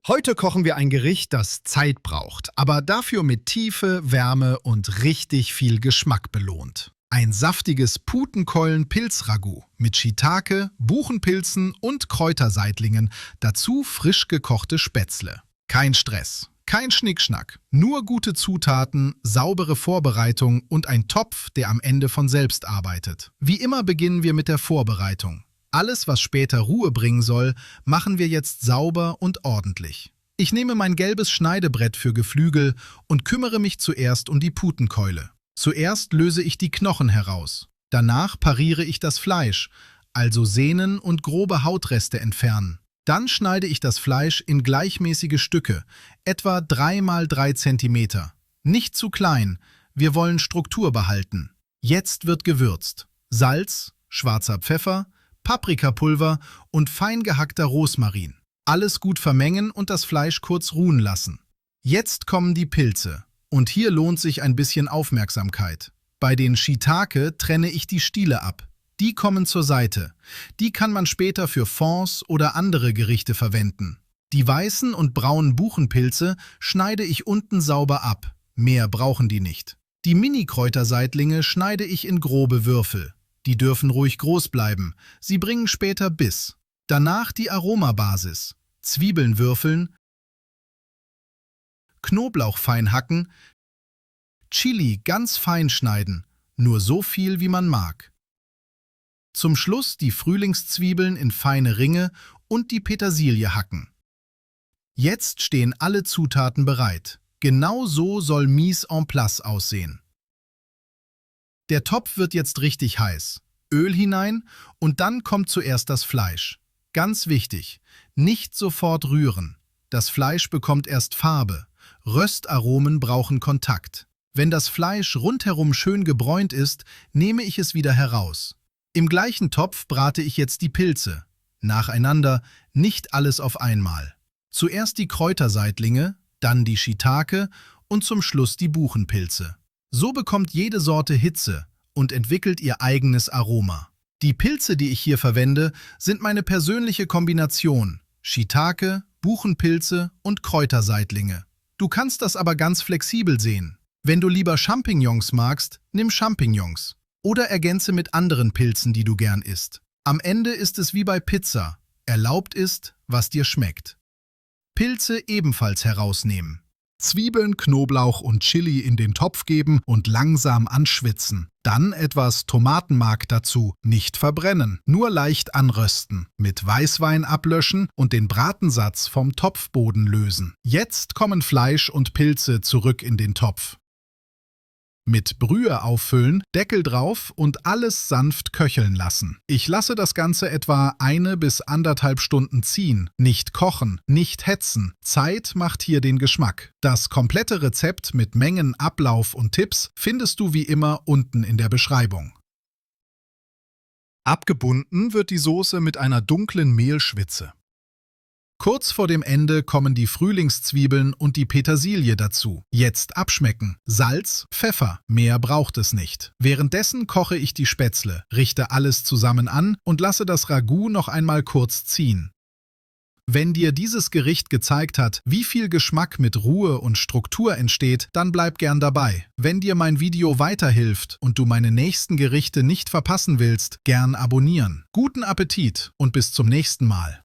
Heute kochen wir ein Gericht, das Zeit braucht, aber dafür mit Tiefe, Wärme und richtig viel Geschmack belohnt. Ein saftiges Putenkeulen-Pilz-Ragout mit Shiitake, Buchenpilzen und Kräuterseitlingen, dazu frisch gekochte Spätzle. Kein Stress, kein Schnickschnack, nur gute Zutaten, saubere Vorbereitung und ein Topf, der am Ende von selbst arbeitet. Wie immer beginnen wir mit der Vorbereitung. Alles, was später Ruhe bringen soll, machen wir jetzt sauber und ordentlich. Ich nehme mein gelbes Schneidebrett für Geflügel und kümmere mich zuerst um die Putenkeule. Zuerst löse ich die Knochen heraus. Danach pariere ich das Fleisch, also Sehnen und grobe Hautreste entfernen. Dann schneide ich das Fleisch in gleichmäßige Stücke, etwa 3 x 3 cm. Nicht zu klein, wir wollen Struktur behalten. Jetzt wird gewürzt. Salz, schwarzer Pfeffer, Paprikapulver und fein gehackter Rosmarin. Alles gut vermengen und das Fleisch kurz ruhen lassen. Jetzt kommen die Pilze. Und hier lohnt sich ein bisschen Aufmerksamkeit. Bei den Shiitake trenne ich die Stiele ab. Die kommen zur Seite. Die kann man später für Fonds oder andere Gerichte verwenden. Die weißen und braunen Buchenpilze schneide ich unten sauber ab. Mehr brauchen die nicht. Die Mini-Kräuterseitlinge schneide ich in grobe Würfel. Die dürfen ruhig groß bleiben. Sie bringen später Biss. Danach die Aromabasis. Zwiebeln würfeln, Knoblauch fein hacken, Chili ganz fein schneiden, nur so viel, wie man mag. Zum Schluss die Frühlingszwiebeln in feine Ringe und die Petersilie hacken. Jetzt stehen alle Zutaten bereit. Genau so soll Mise en place aussehen. Der Topf wird jetzt richtig heiß. Öl hinein und dann kommt zuerst das Fleisch. Ganz wichtig, nicht sofort rühren. Das Fleisch bekommt erst Farbe. Röstaromen brauchen Kontakt. Wenn das Fleisch rundherum schön gebräunt ist, nehme ich es wieder heraus. Im gleichen Topf brate ich jetzt die Pilze. Nacheinander, nicht alles auf einmal. Zuerst die Kräuterseitlinge, dann die Shiitake und zum Schluss die Buchenpilze. So bekommt jede Sorte Hitze und entwickelt ihr eigenes Aroma. Die Pilze, die ich hier verwende, sind meine persönliche Kombination: Shiitake, Buchenpilze und Kräuterseitlinge. Du kannst das aber ganz flexibel sehen. Wenn du lieber Champignons magst, nimm Champignons. Oder ergänze mit anderen Pilzen, die du gern isst. Am Ende ist es wie bei Pizza. Erlaubt ist, was dir schmeckt. Pilze ebenfalls herausnehmen. Zwiebeln, Knoblauch und Chili in den Topf geben und langsam anschwitzen. Dann etwas Tomatenmark dazu, nicht verbrennen, nur leicht anrösten. Mit Weißwein ablöschen und den Bratensatz vom Topfboden lösen. Jetzt kommen Fleisch und Pilze zurück in den Topf. Mit Brühe auffüllen, Deckel drauf und alles sanft köcheln lassen. Ich lasse das Ganze etwa 1 bis 1,5 Stunden ziehen. Nicht kochen, nicht hetzen. Zeit macht hier den Geschmack. Das komplette Rezept mit Mengen, Ablauf und Tipps findest du wie immer unten in der Beschreibung. Abgebunden wird die Soße mit einer dunklen Mehlschwitze. Kurz vor dem Ende kommen die Frühlingszwiebeln und die Petersilie dazu. Jetzt abschmecken. Salz, Pfeffer, mehr braucht es nicht. Währenddessen koche ich die Spätzle, richte alles zusammen an und lasse das Ragout noch einmal kurz ziehen. Wenn dir dieses Gericht gezeigt hat, wie viel Geschmack mit Ruhe und Struktur entsteht, dann bleib gern dabei. Wenn dir mein Video weiterhilft und du meine nächsten Gerichte nicht verpassen willst, gern abonnieren. Guten Appetit und bis zum nächsten Mal.